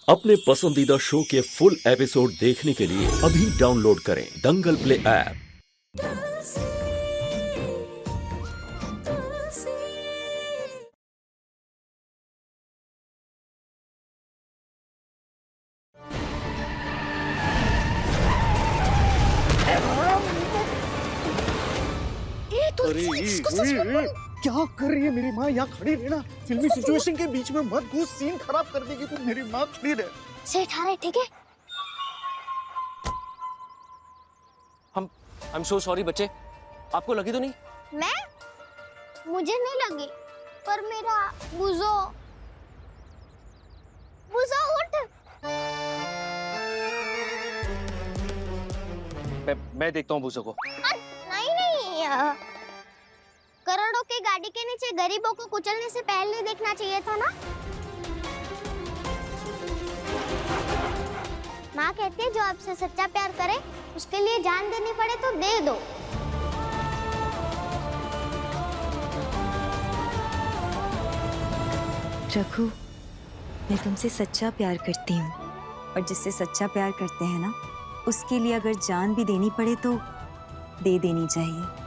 अपने पसंदीदा शो के फुल एपिसोड देखने के लिए अभी डाउनलोड करें दंगल प्ले ऐप। क्या कर रही है मेरी माँ? यहाँ खड़ी रहना, फिल्मी सिचुएशन के बीच में मत घुस, सीन खराब कर देगी तू। मेरी माँ खड़ी रह। सेठ आ रहे, ठीक है? I'm so sorry बच्चे, आपको लगी तो नहीं? मुझे नहीं लगी, पर मेरा बुजो उठ। मैं देखता हूँ बूसो को। नहीं, करोड़ों की गाड़ी के नीचे गरीबों को कुचलने से पहले देखना चाहिए था ना। माँ कहती है जो आपसे सच्चा प्यार करे उसके लिए जान देनी पड़े तो दे दो। रघु, मैं तुमसे सच्चा प्यार करती हूँ और जिससे सच्चा प्यार करते हैं ना, उसके लिए अगर जान भी देनी पड़े तो दे देनी चाहिए।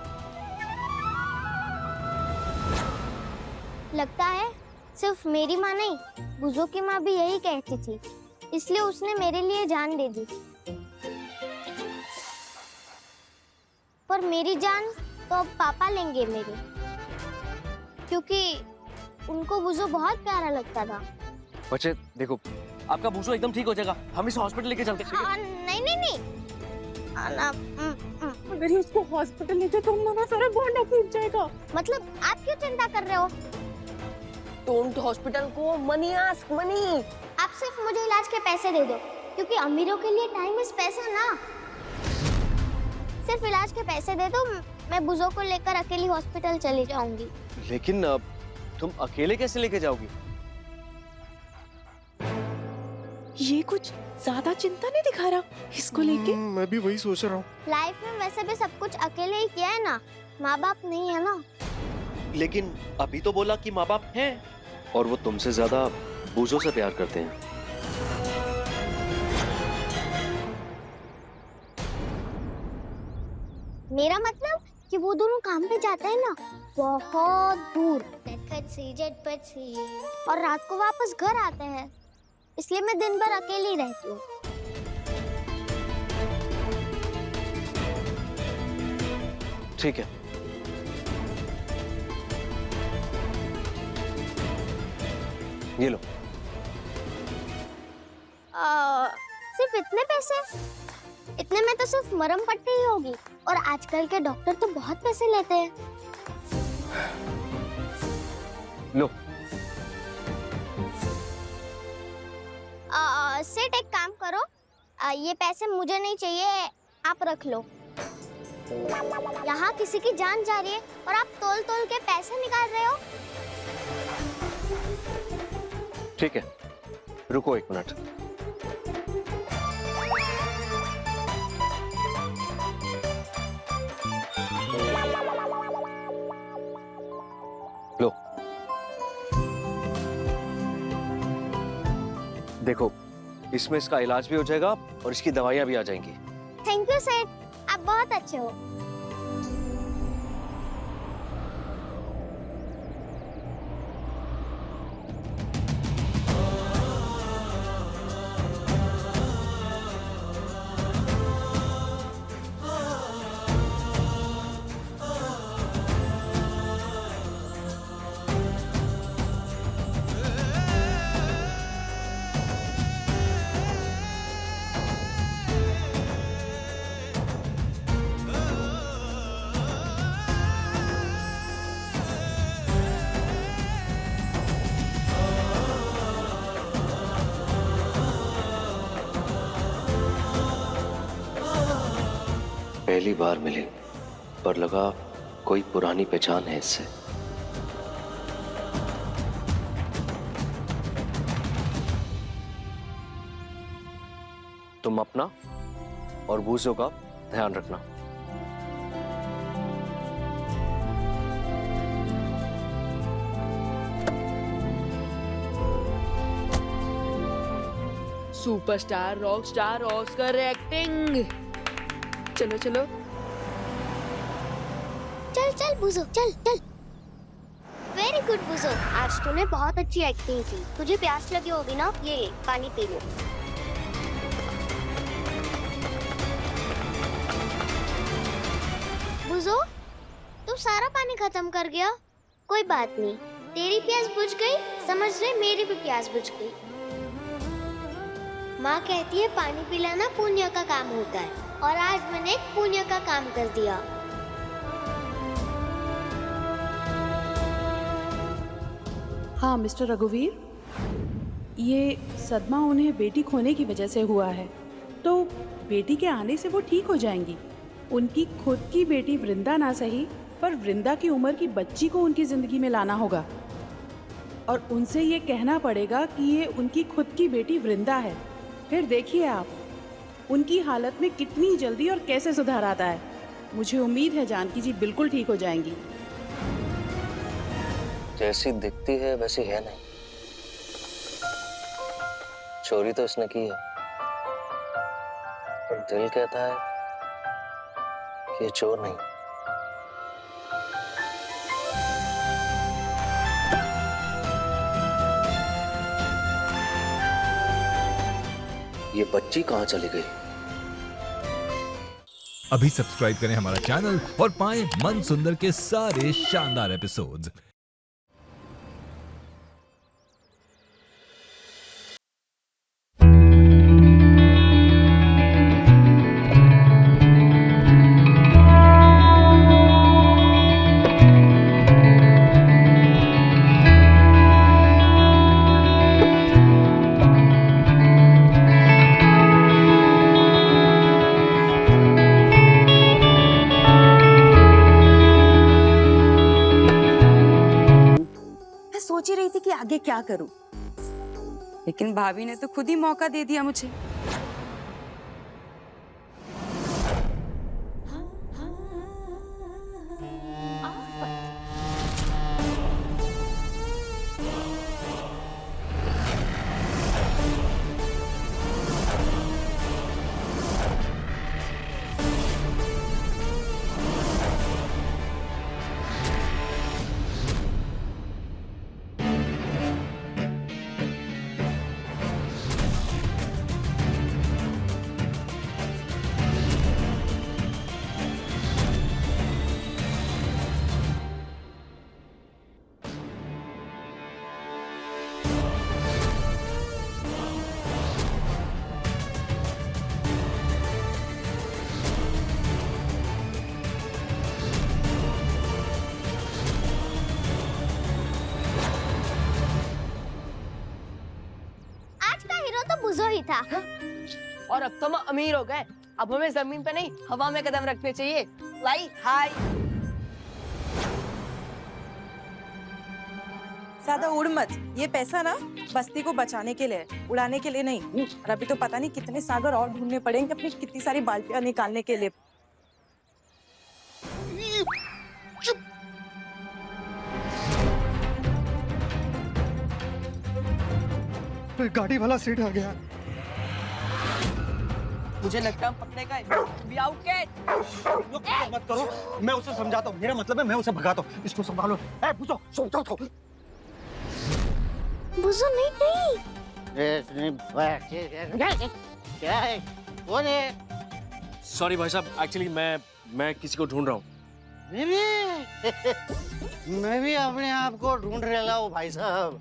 लगता है सिर्फ मेरी माँ नहीं, बुजो की माँ भी यही कहती थी, इसलिए उसने मेरे लिए जान दे दी। पर मेरी जान तो अब पापा लेंगे मेरे, क्योंकि उनको बुजो बहुत प्यारा लगता था। बच्चे देखो, आपका बूसो एकदम ठीक हो जाएगा, हम इसे हॉस्पिटल लेके चलते हैं। नहीं। अगर उसको हॉस्पिटल ले जाए तो हमारा सारा बॉन्ड टूट जाएगा। मतलब आप क्यों चिंता कर रहे हो? डोंट हॉस्पिटल को मनी आस्क मनी। आप सिर्फ मुझे इलाज के पैसे दे दो, क्योंकि अमीरों के लिए टाइम इज पैसा ना। सिर्फ इलाज के पैसे दे दो, मैं बुजो को लेकर अकेली हॉस्पिटल चली जाऊंगी। लेकिन तुम अकेले कैसे लेके जाओगी? ये कुछ ज्यादा चिंता नहीं दिखा रहा इसको लेके। मैं भी वही सोच रहा हूँ। लाइफ में वैसे भी सब कुछ अकेले ही किया है ना, माँ बाप नहीं है ना। लेकिन अभी तो बोला कि माँ बाप हैं और वो तुमसे ज्यादा बूसो से प्यार करते हैं। मेरा मतलब कि वो दोनों काम पे जाते हैं ना, बहुत दूर, और रात को वापस घर आते हैं, इसलिए मैं दिन भर अकेली रहती हूँ। ठीक है, ये लो। सिर्फ इतने पैसे? इतने में तो सिर्फ मरहम पट्टी ही होगी, और आजकल के डॉक्टर तो बहुत पैसे लेते हैं। लो। सेठ एक काम करो, ये पैसे मुझे नहीं चाहिए, आप रख लो। यहाँ किसी की जान जा रही है और आप तोल तोल के पैसे निकाल रहे हो। ठीक है, रुको एक मिनट। लो, देखो, इसमें इसका इलाज भी हो जाएगा और इसकी दवाइयां भी आ जाएंगी। थैंक यू सेठ, आप बहुत अच्छे हो। पहली बार मिले पर लगा कोई पुरानी पहचान है इससे। तुम अपना और बूसो का ध्यान रखना। Superstar, rock star, Oscar acting. चलो चलो। चल चल बुजो, चल चल। वेरी गुड बुजो, आज तूने बहुत अच्छी एक्टिंग की। तुझे प्यास लगी होगी ना, ये ले पानी पी लो। बुजो, तू सारा पानी खत्म कर गया। कोई बात नहीं, तेरी प्यास बुझ गई, समझ ले मेरी भी प्यास बुझ गई। माँ कहती है पानी पिलाना पुण्य का काम होता है, और आज मैंने एक पुण्य का काम कर दिया। हाँ मिस्टर रघुवीर, ये सदमा उन्हें बेटी खोने की वजह से हुआ है, तो बेटी के आने से वो ठीक हो जाएंगी। उनकी खुद की बेटी वृंदा ना सही, पर वृंदा की उम्र की बच्ची को उनकी जिंदगी में लाना होगा, और उनसे ये कहना पड़ेगा कि ये उनकी खुद की बेटी वृंदा है। फिर देखिए आप उनकी हालत में कितनी जल्दी और कैसे सुधार आता है। मुझे उम्मीद है जानकी जी बिल्कुल ठीक हो जाएंगी। जैसी दिखती है वैसी है नहीं। चोरी तो इसने की है, पर दिल कहता है कि ये चोर नहीं। ये बच्ची कहाँ चली गई? अभी सब्सक्राइब करें हमारा चैनल और पाएं मन सुंदर के सारे शानदार एपिसोड्स। सोच ही रही थी कि आगे क्या करूं, लेकिन भाभी ने तो खुद ही मौका दे दिया मुझे। बुजो ही था। और अब तो हम अमीर हो गए, अब हमें जमीन पे नहीं हवा में कदम रखने चाहिए। लाई हाय। ज्यादा उड़ मत, ये पैसा ना बस्ती को बचाने के लिए, उड़ाने के लिए नहीं। और अभी तो पता नहीं कितने सागर और ढूंढने पड़ेंगे अपनी कितनी सारी बाल्टियां निकालने के लिए। गाड़ी वाला सीट आ गया। मुझे लगता है पकड़ेगा। बी आउट कैट। मत करो, मैं उसे समझाता हूँ। मेरा मतलब है मैं उसे भगाता हूँ। इसको संभालो। ए बुजो, सो जाओ। बुजो नहीं क्या है? कौन है? सॉरी भाई साहब, एक्चुअली मैं किसी को ढूंढ रहा हूँ। मैं भी अपने आप को ढूंढ रहा हूँ भाई साहब।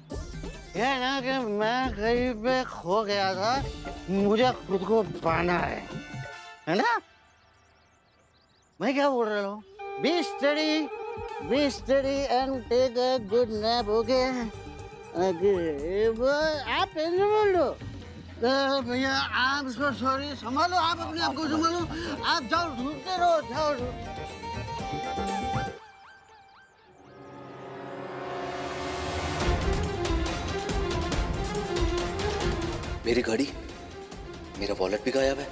ये ना कि मैं कहीं पे खो गया था, मुझे खुद को पाना है ना? मैं क्या बोल रहा हूँ? Be steady and take a good nap, okay? आप टेंशन मत लो। भैया आप इसको सॉरी संभालो, आप अपने आप को संभालो। आप जाओ ढूंढते रहो, जाओ। मेरी घड़ी, मेरा वॉलेट भी गायब है।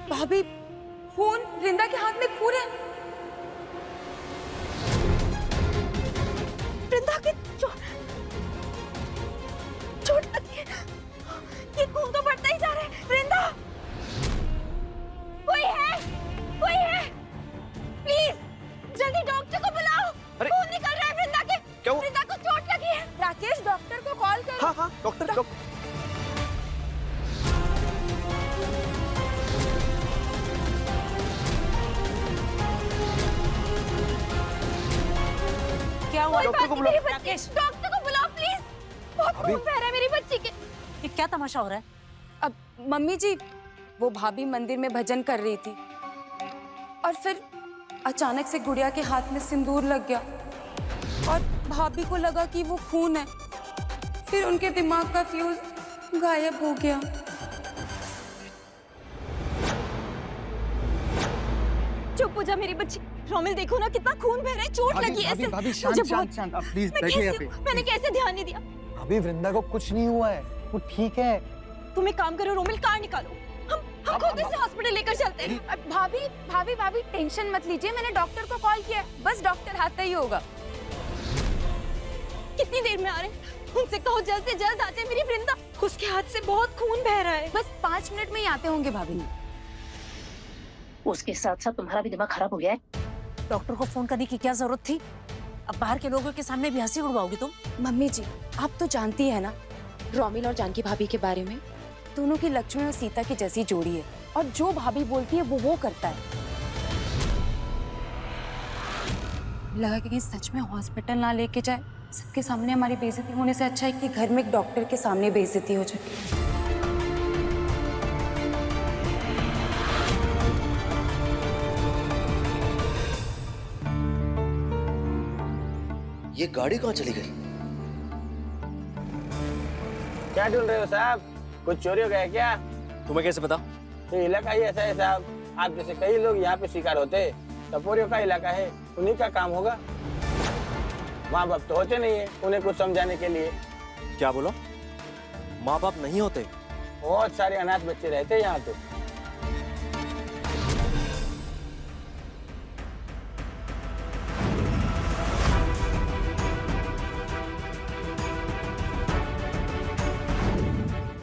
भाभी, खून, वृंदा के हाथ में खून है। वृंदा की चोट डॉक्टर क्या हुआ? डॉक्टर को बुलाओ। राकेश, डॉक्टर को बुलाओ प्लीज। बहुत अभी- खून बह रहा है मेरी बच्ची के। ये क्या तमाशा हो रहा है? अब मम्मी जी, वो भाभी मंदिर में भजन कर रही थी और फिर अचानक से गुड़िया के हाथ में सिंदूर लग गया और भाभी को लगा कि वो खून है। फिर उनके दिमाग का फ्यूज गायब हो गया। चुप हो जा मेरी बच्ची। रोमिल देखो ना कितना खून बह रहा है, चोट लगी है। भाभी मुझे शांत बहुत- शांत शांत, आप प्लीज मैं बैठिए यहाँ कैसे- पे। मैंने कैसे ध्यान नहीं दिया। अभी वृंदा को कुछ नहीं हुआ है, वो ठीक है। तुम एक काम करो रोमिल, कार निकालो। हम खुद इसे हॉस्पिटल लेकर चलते हैं। भाभी भाभी भाभी टेंशन मत लीजिए, मैंने डॉक्टर को कॉल किया है। बस डॉक्टर आता ही होगा। कितनी देर में आ रहे हैं? उनसे कहो जल्द से जल्द आते। मेरी वृंदा, उसके हाथ से बहुत खून बह रहा है। बस 5 मिनट में ही आते होंगे भाभी। उसके साथ साथ तुम्हारा भी दिमाग खराब हो गया है। डॉक्टर को फोन करने की क्या जरूरत थी? अब बाहर के लोगों के सामने भी हंसी उड़वाओगी तुम? मम्मी जी, आप तो जानती है ना रोमिल और जानकी भाभी के बारे में। दोनों की लक्ष्मण और सीता की जैसी जोड़ी है और जो भाभी बोलती है वो करता है। लगा कि कहीं सच में हॉस्पिटल ना लेके जाए। सबके सामने हमारी बेइज्जती होने से अच्छा है कि घर में एक डॉक्टर के सामने बेइज्जती हो जाए। ये गाड़ी कहाँ चली गई? क्या ढूंढ रहे हो साहब? कुछ चोरी हो गया है क्या? तुम्हें कैसे पता? ये इलाका ही ऐसा है साहब। आप जैसे कई लोग यहाँ पे शिकार होते। टपोरियों का इलाका है, उन्हीं का काम होगा। माँ बाप तो होते नहीं है उन्हें कुछ समझाने के लिए। क्या बोलो? माँ बाप नहीं होते? बहुत सारे अनाथ बच्चे रहते हैं यहाँ तो।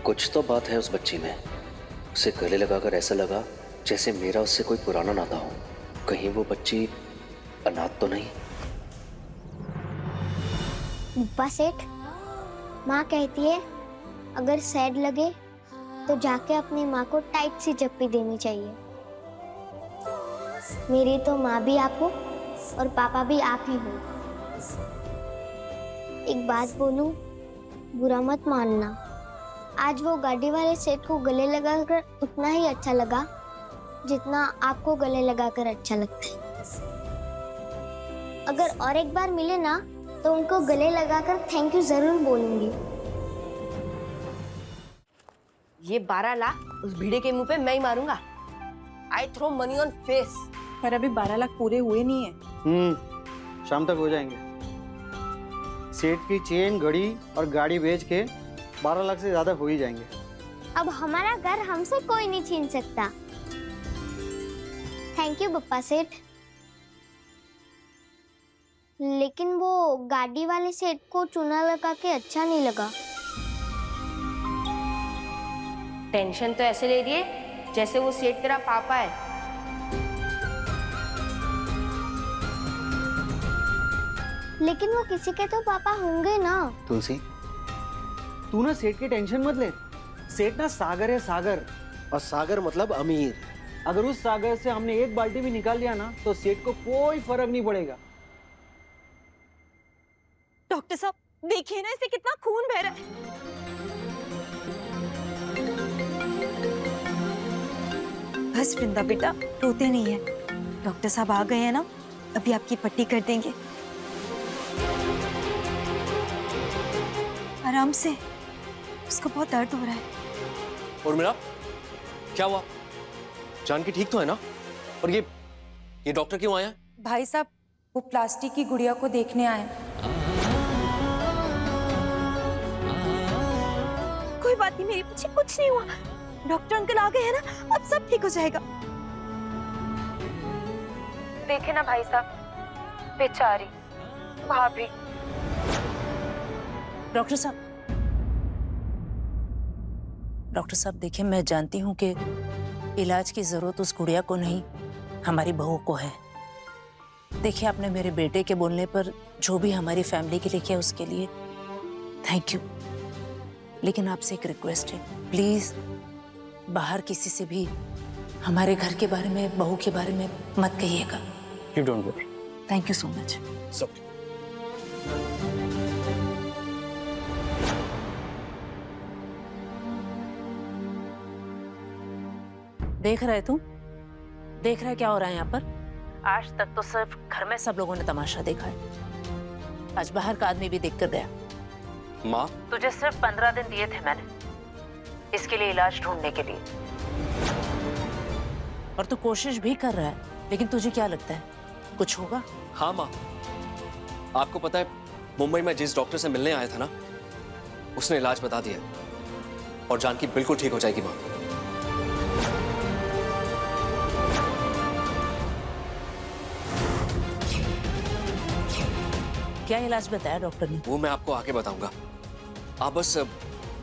कुछ तो बात है उस बच्ची में। उसे गले लगाकर ऐसा लगा जैसे मेरा उससे कोई पुराना नाता हो। कहीं वो बच्ची अनाथ तो नहीं? बुप्पा सेठ, माँ कहती है अगर सैड लगे तो जाके अपनी माँ को टाइट सी चप्पी देनी चाहिए। मेरी तो माँ भी आप हो और पापा भी आप ही हो। एक बात बोलूं, बुरा मत मानना। आज वो गाड़ी वाले सेठ को गले लगाकर उतना ही अच्छा लगा जितना आपको गले लगाकर अच्छा लगता है। अगर और एक बार मिले ना तो उनको गले लगाकर थैंक यू जरूर बोलूंगी। ये 12 लाख उस भीड़े के मुंह पे मैं ही मारूंगा। I throw money on face. पर अभी 12 लाख पूरे हुए नहीं है। शाम तक हो जाएंगे। सेठ की चेन, घड़ी और गाड़ी बेच के 12 लाख से ज्यादा हो ही जाएंगे। अब हमारा घर हमसे कोई नहीं छीन सकता। थैंक यू बुप्पा सेठ। लेकिन वो गाड़ी वाले सेठ को चूना लगा के अच्छा नहीं लगा। टेंशन तो ऐसे ले रही है जैसे वो सेठ तेरा पापा है। लेकिन वो किसी के तो पापा होंगे ना। तुलसी, तू ना सेठ की टेंशन मत ले। सेठ ना सागर है, सागर। और सागर मतलब अमीर। अगर उस सागर से हमने एक बाल्टी भी निकाल लिया ना तो सेठ को कोई फर्क नहीं पड़ेगा। डॉक्टर साहब देखिए ना, इसे कितना खून बह रहा है। बस वृंदा बेटा, रोते नहीं है। डॉक्टर साहब आ गए हैं ना, अभी आपकी पट्टी कर देंगे। आराम से, उसको बहुत दर्द हो रहा है। और मेरा क्या हुआ? जानकी ठीक तो है ना? और ये डॉक्टर क्यों आया? भाई साहब, वो प्लास्टिक की गुड़िया को देखने आए। कोई बात नहीं मेरी बच्ची, कुछ नहीं हुआ। डॉक्टर अंकल आ गए हैं ना, अब सब ठीक हो जाएगा। देखे ना भाई साहब, बेचारी भाभी। डॉक्टर साहब देखिए, मैं जानती हूँ कि इलाज की जरूरत उस गुड़िया को नहीं, हमारी बहू को है। देखिए, आपने मेरे बेटे के बोलने पर जो भी हमारी फैमिली के लिए किया उसके लिए थैंक यू। लेकिन आपसे एक रिक्वेस्ट है, प्लीज बाहर किसी से भी हमारे घर के बारे में, बहू के बारे में मत कहिएगा। You don't worry. Thank you so much. सब देख रहे तुम, देख रहे क्या हो रहा है यहाँ पर? आज तक तो सिर्फ घर में सब लोगों ने तमाशा देखा है, आज बाहर का आदमी भी देख कर गया। माँ, तुझे सिर्फ 15 दिन दिए थे मैंने इसके लिए, इलाज ढूंढने के लिए, और तू कोशिश भी कर रहा है, लेकिन तुझे क्या लगता है कुछ होगा? हाँ माँ, आपको पता है मुंबई में जिस डॉक्टर से मिलने आया था ना, उसने इलाज बता दिया और जानकी बिल्कुल ठीक हो जाएगी माँ। क्या इलाज बताया डॉक्टर ने? वो मैं आपको आगे बताऊंगा, आप बस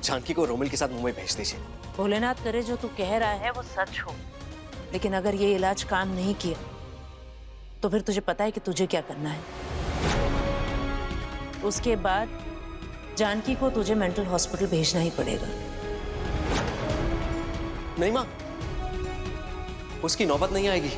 जानकी को रोमिल के साथ मुंबई भेज दीजिए। भोलेनाथ करे जो तू कह रहा है वो सच हो, लेकिन अगर ये इलाज काम नहीं किया तो फिर तुझे पता है कि तुझे क्या करना है। उसके बाद जानकी को तुझे मेंटल हॉस्पिटल भेजना ही पड़ेगा। नहीं माँ, उसकी नौबत नहीं आएगी।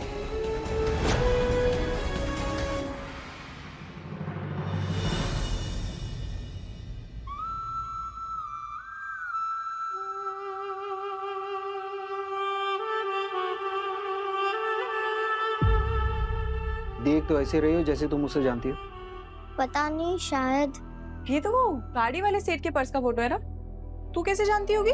देख तो ऐसे रही हो जैसे तुम उसे जानती हो। पता नहीं, शायद। ये तो वो गाड़ी वाले सेठ के पर्स का फोटो है ना, तू कैसे जानती होगी?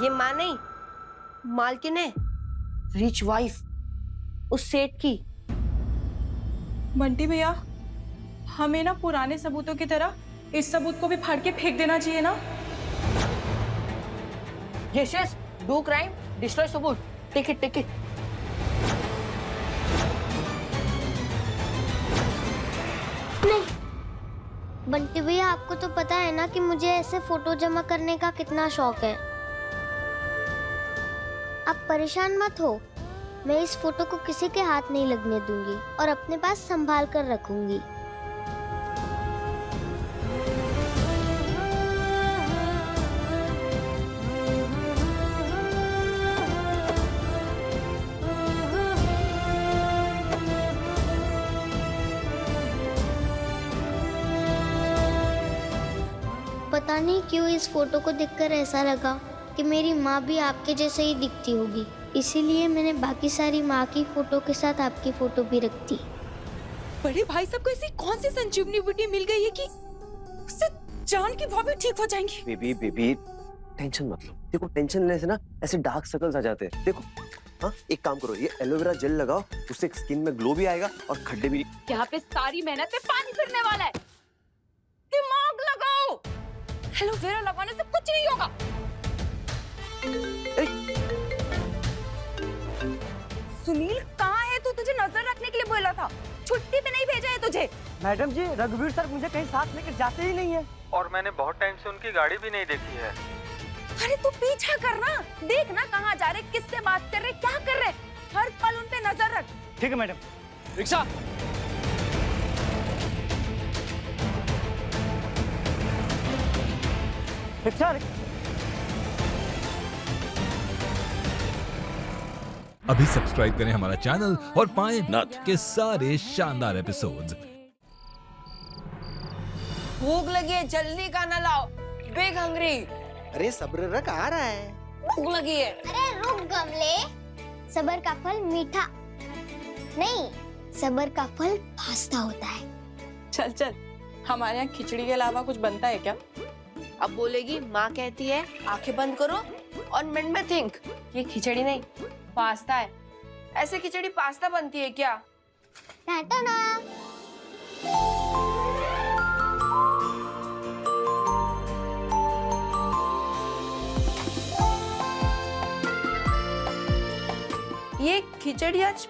ये माँ नहीं, मालकिन है, रिच वाइफ उस सेठ की। बंटी भैया, हमें ना पुराने सबूतों की तरह इस सबूत को भी फाड़ के फेंक देना चाहिए ना। Yes yes, do crime, destroy सबूत, टेक इट टेक इट। नहीं बंटी भैया, आपको तो पता है ना कि मुझे ऐसे फोटो जमा करने का कितना शौक है। आप परेशान मत हो, मैं इस फोटो को किसी के हाथ नहीं लगने दूंगी और अपने पास संभाल कर रखूंगी। पता नहीं क्यों इस फोटो को देखकर ऐसा लगा कि मेरी माँ भी आपके जैसे ही दिखती होगी, इसीलिए मैंने बाकी सारी माँ की फोटो के साथ आपकी फोटो भी रख दी। बड़े भाई साहब को ऐसी कौन सी संजीवनी बूटी मिल गई है कि उससे जान की वो भी ठीक हो जाएंगी? बेबी बेबी टेंशन मत लो, देखो टेंशन लेने से ना ऐसे डार्क सर्कल्स आ जाते हैं। देखो हाँ, एक काम करो, ये एलोवेरा जेल लगाओ, उससे स्किन में ग्लो भी आएगा और खड्डे भी। यहाँ पे सारी मेहनत पे पानी फिरने वाला है, दिमाग लगाओ। एलोवेरा लगाने से कुछ नहीं होगा। सुनील कहाँ है तू? तुझे नजर रखने के लिए बोला था, छुट्टी पे नहीं भेजा है तुझे। मैडम जी, रघुवीर सर मुझे कहीं साथ लेकर जाते ही नहीं है, और मैंने बहुत टाइम से उनकी गाड़ी भी नहीं देखी है। अरे तू पीछा करना, देख ना कहाँ जा रहे, किससे बात कर रहे, क्या कर रहे, हर पल उन पे नजर रख। ठीक है मैडम। Rickshaw, rickshaw. अभी सब्सक्राइब करें हमारा चैनल और पाएं नथ के सारे शानदार एपिसोड्स। भूख लगी है, जल्दी खाना लाओ, बिग हंग्री। अरे सब्र रख, आ रहा है। भूख लगी है। अरे रुक गमले, सबर का फल मीठा नहीं, सबर का फल फास्ता होता है। चल चल, हमारे यहाँ खिचड़ी के अलावा कुछ बनता है क्या? अब बोलेगी माँ कहती है, आंखें बंद करो और मिनट में थिंक। ये खिचड़ी नहीं, पास्ता है। ऐसे खिचड़ी पास्ता बनती है क्या? टाटा। ये खिचड़ी आज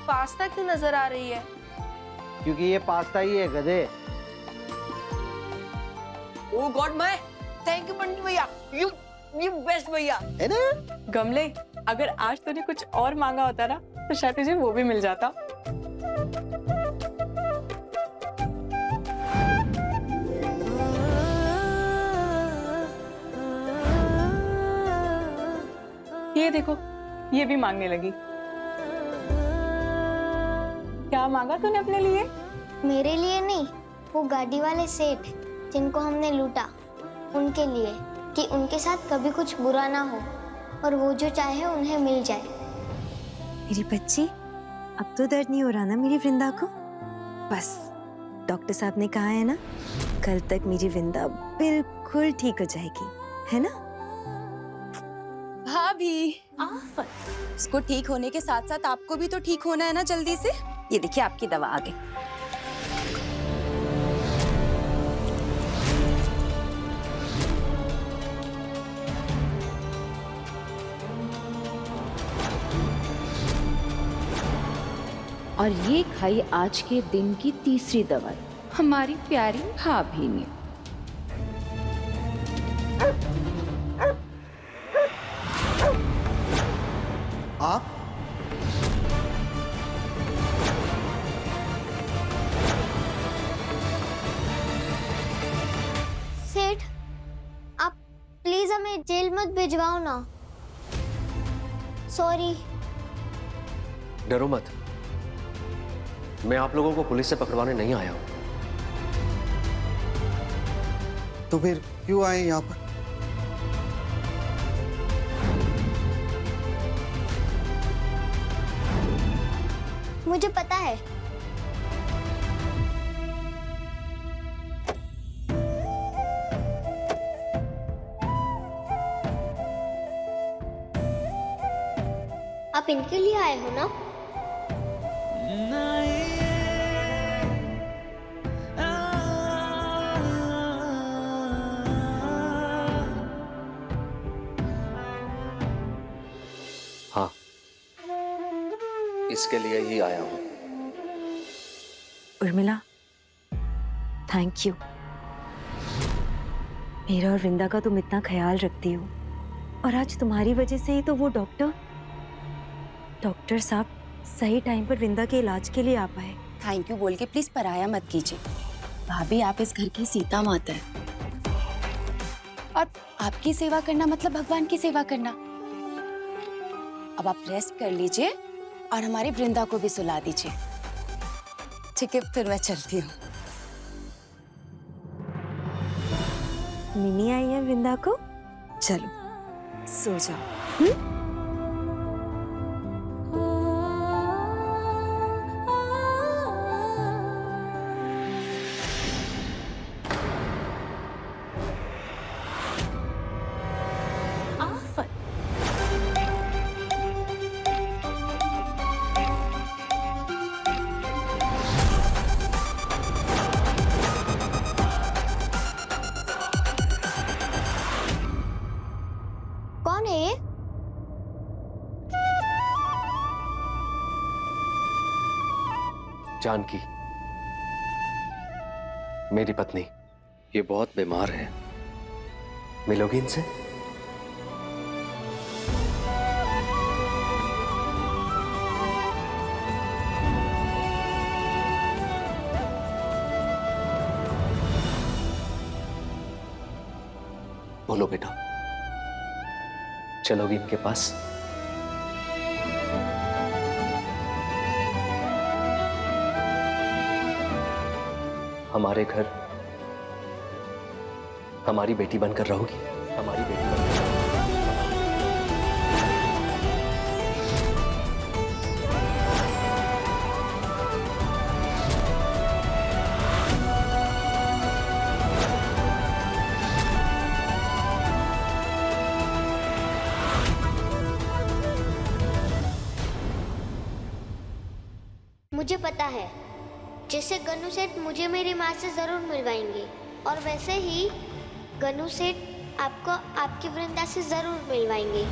पास्ता क्यों नजर आ रही है? क्योंकि ये पास्ता ही है गधे। ओह गॉड, मैं थैंक यू बंटी भैया, यू बेस्ट भैया। है ना? गमले, अगर आज तूने कुछ और मांगा होता ना तो शायद तुझे वो भी मिल जाता। देखो ये भी मांगने लगी। क्या मांगा तूने अपने लिए? मेरे लिए नहीं, वो गाड़ी वाले सेठ जिनको हमने लूटा, उनके लिए, कि उनके साथ कभी कुछ बुरा ना हो और वो जो चाहे उन्हें मिल जाए। मेरी बच्ची, अब तो दर्द नहीं हो रहा ना मेरी वृंदा को? बस डॉक्टर साहब ने कहा है ना, कल तक मेरी वृंदा बिल्कुल ठीक हो जाएगी, है ना? भाभी, उसको ठीक होने के साथ साथ आपको भी तो ठीक होना है ना जल्दी से। ये देखिए आपकी दवा आ गई। और ये खाई आज के दिन की तीसरी दवाई हमारी प्यारी भाभी ने। आप? सेठ, आप प्लीज हमें जेल मत भिजवाओ ना। सॉरी। डरो मत, मैं आप लोगों को पुलिस से पकड़वाने नहीं आया हूं। तो फिर क्यों आए यहाँ पर? मुझे पता है। आप इनके लिए आए हो ना? हाँ, इसके लिए ही आया हूं। Urmila, thank you. मेरा और वृंदा का तुम इतना ख्याल रखती हो, और आज तुम्हारी वजह से ही तो वो डॉक्टर साहब सही टाइम पर वृंदा के इलाज के लिए आ पाए। थैंक यू बोल के प्लीज पराया मत कीजिए। भाभी, आप इस घर की सीता माता है, और आपकी सेवा करना मतलब भगवान की सेवा करना। अब आप रेस्ट कर लीजिए और हमारी वृंदा को भी सुला दीजिए। ठीक है, फिर मैं चलती हूँ। मिनी आई है वृंदा को, चलो सो जाओ। कौन है ये? जानकी, मेरी पत्नी, ये बहुत बीमार है। मिलोगी इनसे? बोलो बेटा, चलोगी इनके पास? हमारे घर हमारी बेटी बनकर रहोगी, हमारी बेटी बनकर रहोगी। मुझे पता है, जिससे गनु सेठ मुझे मेरी माँ से जरूर मिलवाएंगे, और वैसे ही गनु सेठ आपको आपकी वृंदा से जरूर मिलवाएंगे।